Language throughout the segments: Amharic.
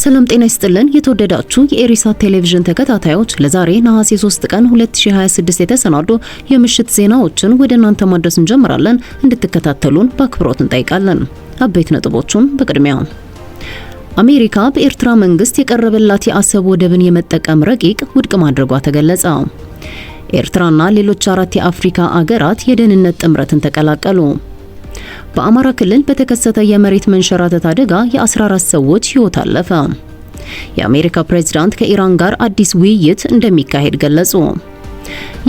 ሰላም ጤና ይስጥልን የተወደዳችሁ የኤሪሳት ቴሌቪዥን ተከታታዮች ለዛሬ ነሐሴ 3 ቀን 2026 የተሰናዱ የምሽት ዜናዎችን ወደ እናንተ ማድረስ እንጀምራለን። እንድትከታተሉን በአክብሮት እንጠይቃለን። አበይት ነጥቦቹን በቅድሚያ አሜሪካ በኤርትራ መንግስት የቀረበላት የአሰብ ወደብን የመጠቀም ረቂቅ ውድቅ ማድረጓ ተገለጸ። ኤርትራና ሌሎች 4 የአፍሪካ አገራት የደህንነት ጥምረትን ተቀላቀሉ። በአማራ ክልል በተከሰተ የመሬት መንሸራተት አደጋ የ14 ሰዎች ሕይወት አለፈ። የአሜሪካ ፕሬዝዳንት ከኢራን ጋር አዲስ ውይይት እንደሚካሄድ ገለጹ።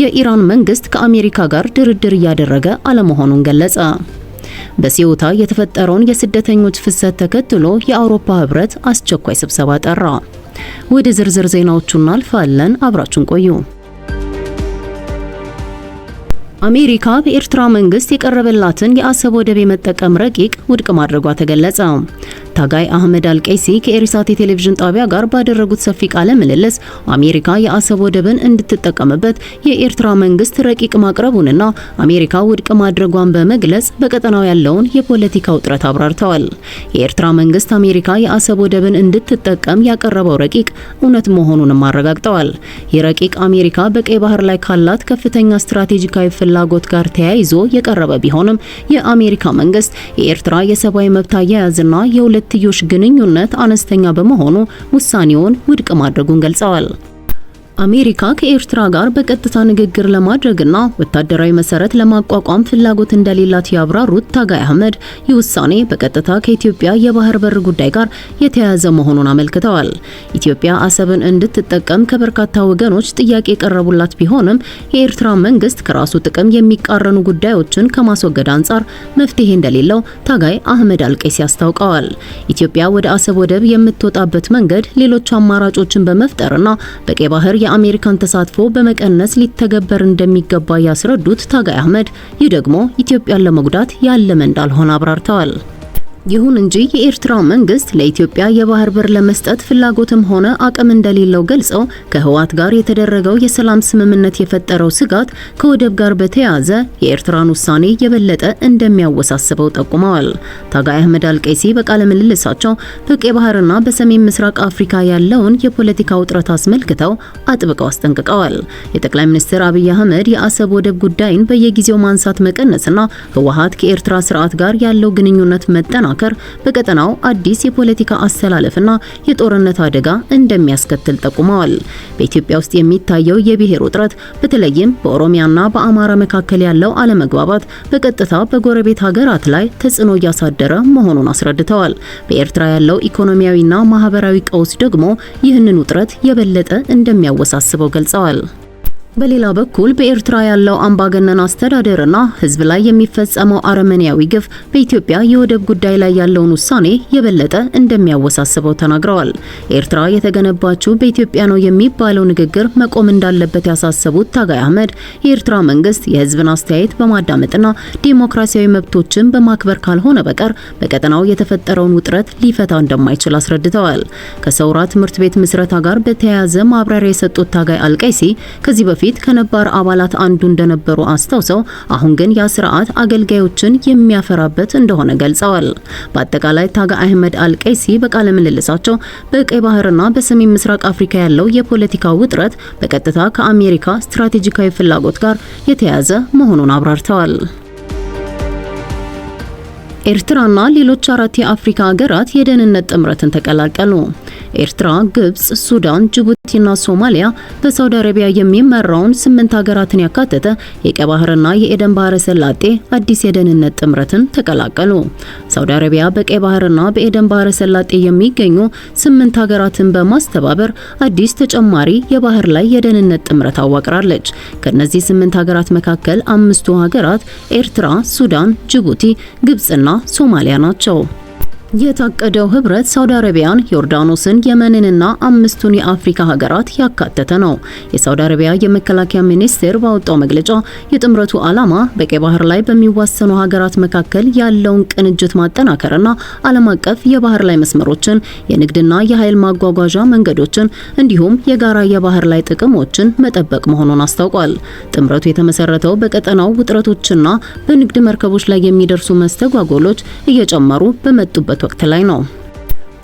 የኢራን መንግስት ከአሜሪካ ጋር ድርድር እያደረገ አለመሆኑን ገለጸ። በሲዩታ የተፈጠረውን የስደተኞች ፍሰት ተከትሎ የአውሮፓ ህብረት አስቸኳይ ስብሰባ ጠራ። ወደ ዝርዝር ዜናዎቹ እናልፋለን። አብራችሁን ቆዩ። አሜሪካ በኤርትራ መንግስት የቀረበላትን የአሰብ ወደብ የመጠቀም ረቂቅ ውድቅ ማድረጓ ተገለጸ። ታጋይ አህመድ አልቀይሲ ከኤሪሳት ቴሌቪዥን ጣቢያ ጋር ባደረጉት ሰፊ ቃለ ምልልስ አሜሪካ የአሰብ ወደብን እንድትጠቀምበት የኤርትራ መንግስት ረቂቅ ማቅረቡንና አሜሪካ ውድቅ ማድረጓን በመግለጽ በቀጠናው ያለውን የፖለቲካ ውጥረት አብራርተዋል። የኤርትራ መንግስት አሜሪካ የአሰብ ወደብን እንድትጠቀም ያቀረበው ረቂቅ እውነት መሆኑንም አረጋግጠዋል። ይህ ረቂቅ አሜሪካ በቀይ ባህር ላይ ካላት ከፍተኛ ስትራቴጂካዊ ፍላጎት ጋር ተያይዞ የቀረበ ቢሆንም የአሜሪካ መንግስት የኤርትራ የሰብአዊ መብት አያያዝና የሁለትዮሽ ግንኙነት አነስተኛ በመሆኑ ውሳኔውን ውድቅ ማድረጉን ገልጸዋል። አሜሪካ ከኤርትራ ጋር በቀጥታ ንግግር ለማድረግና ወታደራዊ መሰረት ለማቋቋም ፍላጎት እንደሌላት ያብራሩት ታጋይ አህመድ ይህ ውሳኔ በቀጥታ ከኢትዮጵያ የባህር በር ጉዳይ ጋር የተያያዘ መሆኑን አመልክተዋል። ኢትዮጵያ አሰብን እንድትጠቀም ከበርካታ ወገኖች ጥያቄ የቀረቡላት ቢሆንም የኤርትራ መንግስት ከራሱ ጥቅም የሚቃረኑ ጉዳዮችን ከማስወገድ አንጻር መፍትሄ እንደሌለው ታጋይ አህመድ አልቀይሲ አስታውቀዋል። ኢትዮጵያ ወደ አሰብ ወደብ የምትወጣበት መንገድ ሌሎች አማራጮችን በመፍጠርና በቀይ ባህር የአሜሪካን ተሳትፎ በመቀነስ ሊተገበር እንደሚገባ ያስረዱት ታጋይ አህመድ ይህ ደግሞ ኢትዮጵያን ለመጉዳት ያለመ እንዳልሆነ አብራርተዋል። ይሁን እንጂ የኤርትራ መንግስት ለኢትዮጵያ የባህር በር ለመስጠት ፍላጎትም ሆነ አቅም እንደሌለው ገልጸው ከህወሓት ጋር የተደረገው የሰላም ስምምነት የፈጠረው ስጋት ከወደብ ጋር በተያያዘ የኤርትራን ውሳኔ የበለጠ እንደሚያወሳስበው ጠቁመዋል። ታጋይ አህመድ አልቀይሲ በቃለ ምልልሳቸው በቀይ ባህርና በሰሜን ምስራቅ አፍሪካ ያለውን የፖለቲካ ውጥረት አስመልክተው አጥብቀው አስጠንቅቀዋል። የጠቅላይ ሚኒስትር አብይ አህመድ የአሰብ ወደብ ጉዳይን በየጊዜው ማንሳት መቀነስና ህወሓት ከኤርትራ ስርዓት ጋር ያለው ግንኙነት መጠናከር በቀጠናው አዲስ የፖለቲካ አስተላለፍና የጦርነት አደጋ እንደሚያስከትል ጠቁመዋል። በኢትዮጵያ ውስጥ የሚታየው የብሔር ውጥረት በተለይም በኦሮሚያና በአማራ መካከል ያለው አለመግባባት በቀጥታ በጎረቤት ሀገራት ላይ ተጽዕኖ እያሳደረ መሆኑን አስረድተዋል። በኤርትራ ያለው ኢኮኖሚያዊና ማህበራዊ ቀውስ ደግሞ ይህንን ውጥረት የበለጠ እንደሚያወሳስበው ገልጸዋል። በሌላ በኩል በኤርትራ ያለው አምባገነን አስተዳደርና ህዝብ ላይ የሚፈጸመው አረመኔያዊ ግፍ በኢትዮጵያ የወደብ ጉዳይ ላይ ያለውን ውሳኔ የበለጠ እንደሚያወሳስበው ተናግረዋል። ኤርትራ የተገነባችው በኢትዮጵያ ነው የሚባለው ንግግር መቆም እንዳለበት ያሳሰቡት ታጋይ አህመድ የኤርትራ መንግስት የህዝብን አስተያየት በማዳመጥና ዲሞክራሲያዊ መብቶችን በማክበር ካልሆነ በቀር በቀጠናው የተፈጠረውን ውጥረት ሊፈታ እንደማይችል አስረድተዋል። ከሰውራ ትምህርት ቤት ምስረታ ጋር በተያያዘ ማብራሪያ የሰጡት ታጋይ አልቀይሲ ከዚህ በፊት ከነባር አባላት አንዱ እንደነበሩ አስተውሰው አሁን ግን ያ ስርዓት አገልጋዮችን የሚያፈራበት እንደሆነ ገልጸዋል። በአጠቃላይ ታጋይ አህመድ አልቀይሲ በቃለ ምልልሳቸው በቀይ ባህርና በሰሜን ምስራቅ አፍሪካ ያለው የፖለቲካ ውጥረት በቀጥታ ከአሜሪካ ስትራቴጂካዊ ፍላጎት ጋር የተያያዘ መሆኑን አብራርተዋል። ኤርትራና ሌሎች 4 የአፍሪካ ሀገራት የደህንነት ጥምረትን ተቀላቀሉ። ኤርትራ፣ ግብጽ፣ ሱዳን፣ ጅቡቲና ሶማሊያ በሳውዲ አረቢያ የሚመራውን 8 ሀገራትን ያካተተ የቀይ ባህርና የኤደን ባህረ ሰላጤ አዲስ የደህንነት ጥምረትን ተቀላቀሉ። ሳውዲ አረቢያ በቀይ ባህርና በኤደን ባህረ ሰላጤ የሚገኙ 8 ሀገራትን በማስተባበር አዲስ ተጨማሪ የባህር ላይ የደህንነት ጥምረት አዋቅራለች። ከነዚህ 8 ሀገራት መካከል 5ቱ ሀገራት ኤርትራ፣ ሱዳን፣ ጅቡቲ፣ ግብጽና ሶማሊያ ናቸው። የታቀደው ህብረት ሳውዲ አረቢያን፣ ዮርዳኖስን፣ የመንንና 5ቱን የአፍሪካ ሀገራት ያካተተ ነው። የሳውዲ አረቢያ የመከላከያ ሚኒስቴር ባወጣው መግለጫ የጥምረቱ ዓላማ በቀይ ባህር ላይ በሚዋሰኑ ሀገራት መካከል ያለውን ቅንጅት ማጠናከርና ዓለም አቀፍ የባህር ላይ መስመሮችን፣ የንግድና የኃይል ማጓጓዣ መንገዶችን እንዲሁም የጋራ የባህር ላይ ጥቅሞችን መጠበቅ መሆኑን አስታውቋል። ጥምረቱ የተመሰረተው በቀጠናው ውጥረቶችና በንግድ መርከቦች ላይ የሚደርሱ መስተጓጎሎች እየጨመሩ በመጡበት ወቅት ላይ ነው።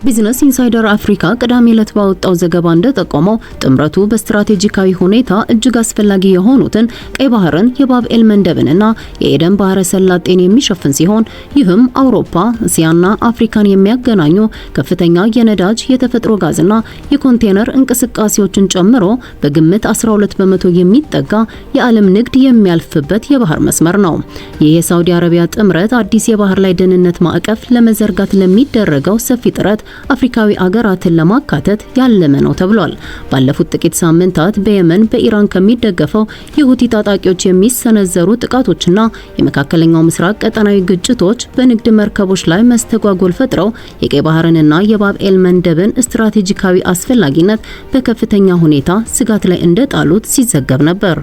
ቢዝነስ ኢንሳይደር አፍሪካ ቅዳሜ ዕለት ባወጣው ዘገባ እንደጠቆመው ጥምረቱ በስትራቴጂካዊ ሁኔታ እጅግ አስፈላጊ የሆኑትን ቀይ ባህርን፣ የባብኤል መንደብንና የኤደን ባህረ ሰላጤን የሚሸፍን ሲሆን ይህም አውሮፓ፣ እስያና አፍሪካን የሚያገናኙ ከፍተኛ የነዳጅ፣ የተፈጥሮ ጋዝና የኮንቴነር እንቅስቃሴዎችን ጨምሮ በግምት 12 በመቶ የሚጠጋ የዓለም ንግድ የሚያልፍበት የባህር መስመር ነው። ይህ የሳውዲ አረቢያ ጥምረት አዲስ የባህር ላይ ደህንነት ማዕቀፍ ለመዘርጋት ለሚደረገው ሰፊ ጥረት አፍሪካዊ አገራትን ለማካተት ያለመ ነው ተብሏል። ባለፉት ጥቂት ሳምንታት በየመን በኢራን ከሚደገፈው የሁቲ ታጣቂዎች የሚሰነዘሩ ጥቃቶችና የመካከለኛው ምስራቅ ቀጠናዊ ግጭቶች በንግድ መርከቦች ላይ መስተጓጎል ፈጥረው የቀይ ባህርንና የባብኤል መንደብን ስትራቴጂካዊ አስፈላጊነት በከፍተኛ ሁኔታ ስጋት ላይ እንደጣሉት ሲዘገብ ነበር።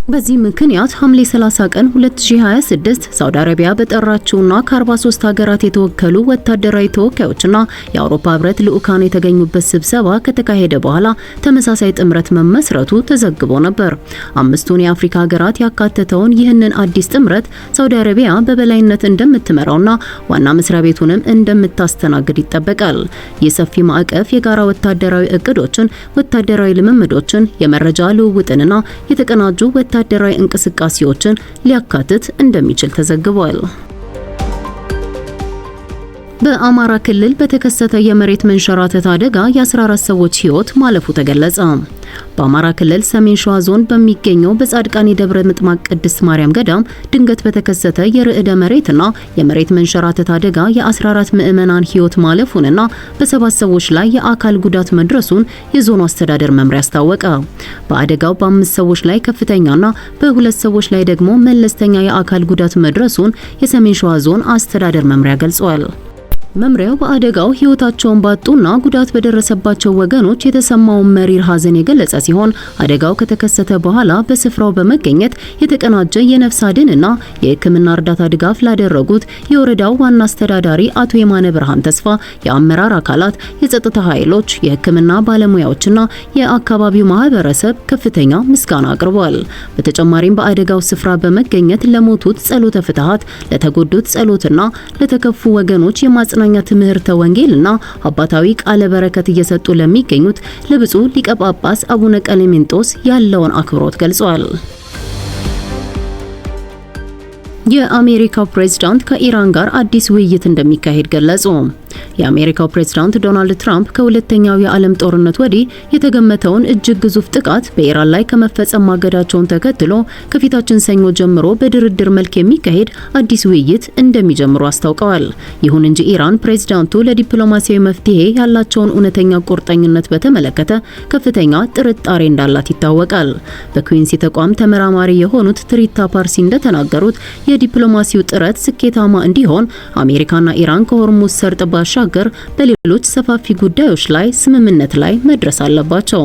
በዚህ ምክንያት ሐምሌ 30 ቀን 2026 ሳውዲ አረቢያ በጠራችውና ከ43 ሀገራት የተወከሉ ወታደራዊ ተወካዮችና የአውሮፓ ህብረት ልዑካን የተገኙበት ስብሰባ ከተካሄደ በኋላ ተመሳሳይ ጥምረት መመስረቱ ተዘግቦ ነበር። አምስቱን የአፍሪካ ሀገራት ያካተተውን ይህንን አዲስ ጥምረት ሳውዲ አረቢያ በበላይነት እንደምትመራውና ዋና መስሪያ ቤቱንም እንደምታስተናግድ ይጠበቃል። ይህ ሰፊ ማዕቀፍ የጋራ ወታደራዊ እቅዶችን፣ ወታደራዊ ልምምዶችን፣ የመረጃ ልውውጥንና የተቀናጁ ወታደራዊ እንቅስቃሴዎችን ሊያካትት እንደሚችል ተዘግቧል። በአማራ ክልል በተከሰተ የመሬት መንሸራተት አደጋ የ14 ሰዎች ህይወት ማለፉ ተገለጸ። በአማራ ክልል ሰሜን ሸዋ ዞን በሚገኘው በጻድቃኔ ደብረ ምጥማቅ ቅድስት ማርያም ገዳም ድንገት በተከሰተ የርዕደ መሬትና የመሬት መንሸራተት አደጋ የ14 ምዕመናን ህይወት ማለፉንና በ7 ሰዎች ላይ የአካል ጉዳት መድረሱን የዞኑ አስተዳደር መምሪያ አስታወቀ። በአደጋው በ5 ሰዎች ላይ ከፍተኛና በ2 ሰዎች ላይ ደግሞ መለስተኛ የአካል ጉዳት መድረሱን የሰሜን ሸዋ ዞን አስተዳደር መምሪያ ገልጿል። መምሪያው በአደጋው ህይወታቸውን ባጡና ጉዳት በደረሰባቸው ወገኖች የተሰማውን መሪር ሐዘን የገለጸ ሲሆን አደጋው ከተከሰተ በኋላ በስፍራው በመገኘት የተቀናጀ የነፍስ አድንና የሕክምና እርዳታ ድጋፍ ላደረጉት የወረዳው ዋና አስተዳዳሪ አቶ የማነ ብርሃን ተስፋ፣ የአመራር አካላት፣ የጸጥታ ኃይሎች፣ የሕክምና ባለሙያዎችና የአካባቢው ማህበረሰብ ከፍተኛ ምስጋና አቅርቧል። በተጨማሪም በአደጋው ስፍራ በመገኘት ለሞቱት ጸሎተ ፍትሐት፣ ለተጎዱት ጸሎትና ለተከፉ ወገኖች የማጽናኛ ትምህርተ ወንጌልና አባታዊ ቃለ በረከት እየሰጡ ለሚገኙት ለብፁዕ ሊቀ ጳጳስ አቡነ ቀሌሜንጦስ ያለውን አክብሮት ገልጿል። የአሜሪካው ፕሬዝዳንት ከኢራን ጋር አዲስ ውይይት እንደሚካሄድ ገለጹ። የአሜሪካው ፕሬዝዳንት ዶናልድ ትራምፕ ከሁለተኛው የዓለም ጦርነት ወዲህ የተገመተውን እጅግ ግዙፍ ጥቃት በኢራን ላይ ከመፈጸም ማገዳቸውን ተከትሎ ከፊታችን ሰኞ ጀምሮ በድርድር መልክ የሚካሄድ አዲስ ውይይት እንደሚጀምሩ አስታውቀዋል። ይሁን እንጂ ኢራን ፕሬዝዳንቱ ለዲፕሎማሲያዊ መፍትሄ ያላቸውን እውነተኛ ቁርጠኝነት በተመለከተ ከፍተኛ ጥርጣሬ እንዳላት ይታወቃል። በኩዊንሲ ተቋም ተመራማሪ የሆኑት ትሪታ ፓርሲ እንደተናገሩት የዲፕሎማሲው ጥረት ስኬታማ እንዲሆን አሜሪካና ኢራን ከሆርሙዝ ሰርጥ ባሻገር በሌሎች ሰፋፊ ጉዳዮች ላይ ስምምነት ላይ መድረስ አለባቸው።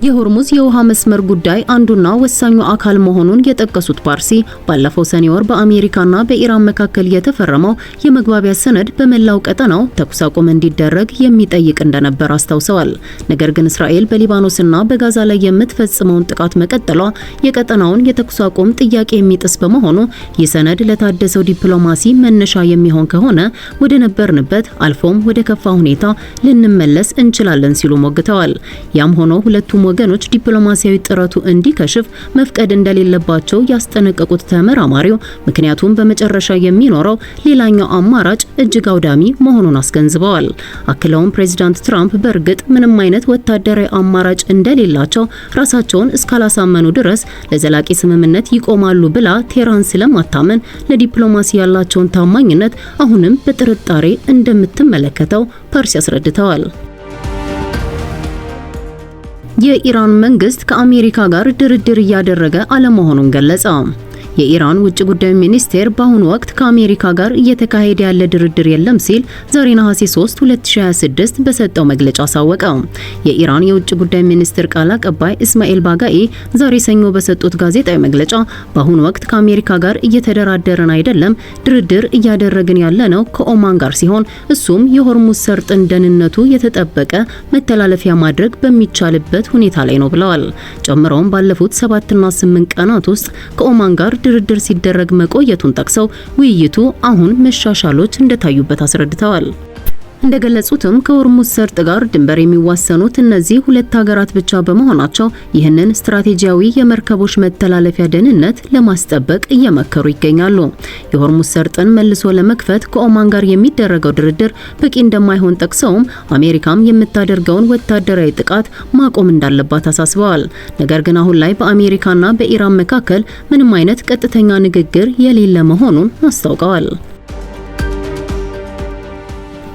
የሆርሙዝ የውሃ መስመር ጉዳይ አንዱና ወሳኙ አካል መሆኑን የጠቀሱት ፓርሲ ባለፈው ሰኔ ወር በአሜሪካና በኢራን መካከል የተፈረመው የመግባቢያ ሰነድ በመላው ቀጠናው ተኩስ አቁም እንዲደረግ የሚጠይቅ እንደነበር አስታውሰዋል። ነገር ግን እስራኤል በሊባኖስና በጋዛ ላይ የምትፈጽመውን ጥቃት መቀጠሏ የቀጠናውን የተኩስ አቁም ጥያቄ የሚጥስ በመሆኑ ይህ ሰነድ ለታደሰው ዲፕሎማሲ መነሻ የሚሆን ከሆነ ወደ ነበርንበት አልፎም ወደ ከፋ ሁኔታ ልንመለስ እንችላለን ሲሉ ሞግተዋል። ያም ሆኖ ሁለቱም ወገኖች ዲፕሎማሲያዊ ጥረቱ እንዲከሽፍ መፍቀድ እንደሌለባቸው ያስጠነቀቁት ተመራማሪው ምክንያቱም በመጨረሻ የሚኖረው ሌላኛው አማራጭ እጅግ አውዳሚ መሆኑን አስገንዝበዋል። አክለውም ፕሬዚዳንት ትራምፕ በእርግጥ ምንም አይነት ወታደራዊ አማራጭ እንደሌላቸው ራሳቸውን እስካላሳመኑ ድረስ ለዘላቂ ስምምነት ይቆማሉ ብላ ቴህራን ስለማታመን ለዲፕሎማሲ ያላቸውን ታማኝነት አሁንም በጥርጣሬ እንደምትመለከተው ፓርሲ አስረድተዋል። የኢራን መንግስት ከአሜሪካ ጋር ድርድር እያደረገ አለመሆኑን ገለጸ። የኢራን ውጭ ጉዳይ ሚኒስቴር በአሁኑ ወቅት ከአሜሪካ ጋር እየተካሄደ ያለ ድርድር የለም ሲል ዛሬ ነሐሴ 3 2026 በሰጠው መግለጫ አሳወቀ። የኢራን የውጭ ጉዳይ ሚኒስቴር ቃል አቀባይ እስማኤል ባጋኢ ዛሬ ሰኞ በሰጡት ጋዜጣዊ መግለጫ በአሁኑ ወቅት ከአሜሪካ ጋር እየተደራደረን አይደለም፣ ድርድር እያደረግን ያለነው ከኦማን ጋር ሲሆን እሱም የሆርሙዝ ሰርጥን ደህንነቱ የተጠበቀ መተላለፊያ ማድረግ በሚቻልበት ሁኔታ ላይ ነው ብለዋል። ጨምረውም ባለፉት 7 እና 8 ቀናት ውስጥ ከኦማን ጋር ድርድር ሲደረግ መቆየቱን ጠቅሰው ውይይቱ አሁን መሻሻሎች እንደታዩበት አስረድተዋል። እንደገለጹትም ከሆርሙዝ ሰርጥ ጋር ድንበር የሚዋሰኑት እነዚህ ሁለት ሀገራት ብቻ በመሆናቸው ይህንን ስትራቴጂያዊ የመርከቦች መተላለፊያ ደህንነት ለማስጠበቅ እየመከሩ ይገኛሉ። የሆርሙዝ ሰርጥን መልሶ ለመክፈት ከኦማን ጋር የሚደረገው ድርድር በቂ እንደማይሆን ጠቅሰውም አሜሪካም የምታደርገውን ወታደራዊ ጥቃት ማቆም እንዳለባት አሳስበዋል። ነገር ግን አሁን ላይ በአሜሪካና በኢራን መካከል ምንም አይነት ቀጥተኛ ንግግር የሌለ መሆኑን አስታውቀዋል።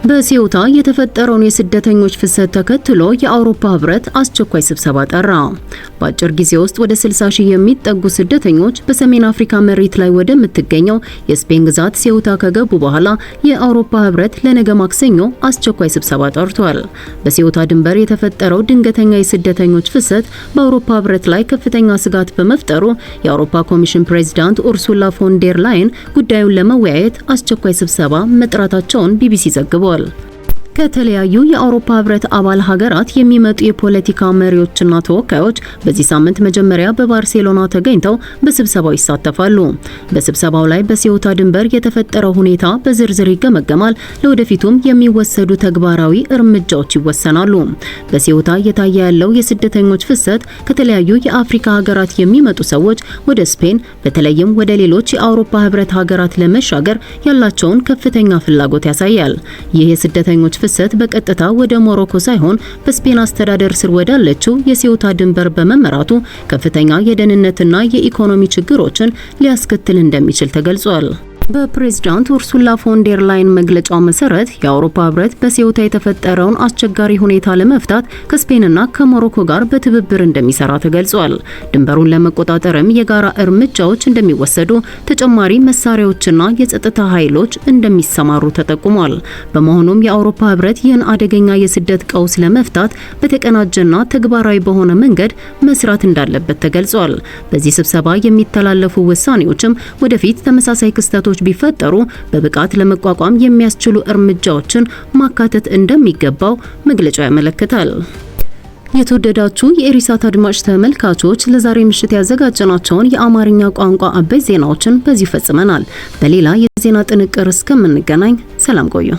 በሲዩታ የተፈጠረውን የስደተኞች ፍሰት ተከትሎ የአውሮፓ ህብረት አስቸኳይ ስብሰባ ጠራ። በአጭር ጊዜ ውስጥ ወደ 60 ሺህ የሚጠጉ ስደተኞች በሰሜን አፍሪካ መሬት ላይ ወደምትገኘው የስፔን ግዛት ሲዩታ ከገቡ በኋላ የአውሮፓ ህብረት ለነገ ማክሰኞ አስቸኳይ ስብሰባ ጠርቷል። በሲዩታ ድንበር የተፈጠረው ድንገተኛ የስደተኞች ፍሰት በአውሮፓ ህብረት ላይ ከፍተኛ ስጋት በመፍጠሩ የአውሮፓ ኮሚሽን ፕሬዚዳንት ኡርሱላ ፎን ዴር ላይን ጉዳዩን ለመወያየት አስቸኳይ ስብሰባ መጥራታቸውን ቢቢሲ ዘግቧል። ከተለያዩ የአውሮፓ ህብረት አባል ሀገራት የሚመጡ የፖለቲካ መሪዎችና ተወካዮች በዚህ ሳምንት መጀመሪያ በባርሴሎና ተገኝተው በስብሰባው ይሳተፋሉ። በስብሰባው ላይ በሲዩታ ድንበር የተፈጠረው ሁኔታ በዝርዝር ይገመገማል። ለወደፊቱም የሚወሰዱ ተግባራዊ እርምጃዎች ይወሰናሉ። በሲዩታ እየታየ ያለው የስደተኞች ፍሰት ከተለያዩ የአፍሪካ ሀገራት የሚመጡ ሰዎች ወደ ስፔን በተለይም ወደ ሌሎች የአውሮፓ ህብረት ሀገራት ለመሻገር ያላቸውን ከፍተኛ ፍላጎት ያሳያል። ይህ የስደተኞች ፍሰት በቀጥታ ወደ ሞሮኮ ሳይሆን በስፔን አስተዳደር ስር ወዳለችው የሲዩታ ድንበር በመመራቱ ከፍተኛ የደህንነትና የኢኮኖሚ ችግሮችን ሊያስከትል እንደሚችል ተገልጿል። በፕሬዝዳንት ኡርሱላ ፎን ዴር ላይን መግለጫ መሰረት የአውሮፓ ህብረት በሲዩታ የተፈጠረውን አስቸጋሪ ሁኔታ ለመፍታት ከስፔንና ከሞሮኮ ጋር በትብብር እንደሚሰራ ተገልጿል። ድንበሩን ለመቆጣጠርም የጋራ እርምጃዎች እንደሚወሰዱ፣ ተጨማሪ መሳሪያዎችና የጸጥታ ኃይሎች እንደሚሰማሩ ተጠቁሟል። በመሆኑም የአውሮፓ ህብረት ይህን አደገኛ የስደት ቀውስ ለመፍታት በተቀናጀና ተግባራዊ በሆነ መንገድ መስራት እንዳለበት ተገልጿል። በዚህ ስብሰባ የሚተላለፉ ውሳኔዎችም ወደፊት ተመሳሳይ ክስተቶች ቢፈጠሩ በብቃት ለመቋቋም የሚያስችሉ እርምጃዎችን ማካተት እንደሚገባው መግለጫው ያመለክታል። የተወደዳችሁ የኢሪሳት አድማጭ ተመልካቾች ለዛሬ ምሽት ያዘጋጀናቸውን የአማርኛ ቋንቋ አበይት ዜናዎችን በዚህ ፈጽመናል። በሌላ የዜና ጥንቅር እስከምንገናኝ ሰላም ቆዩ።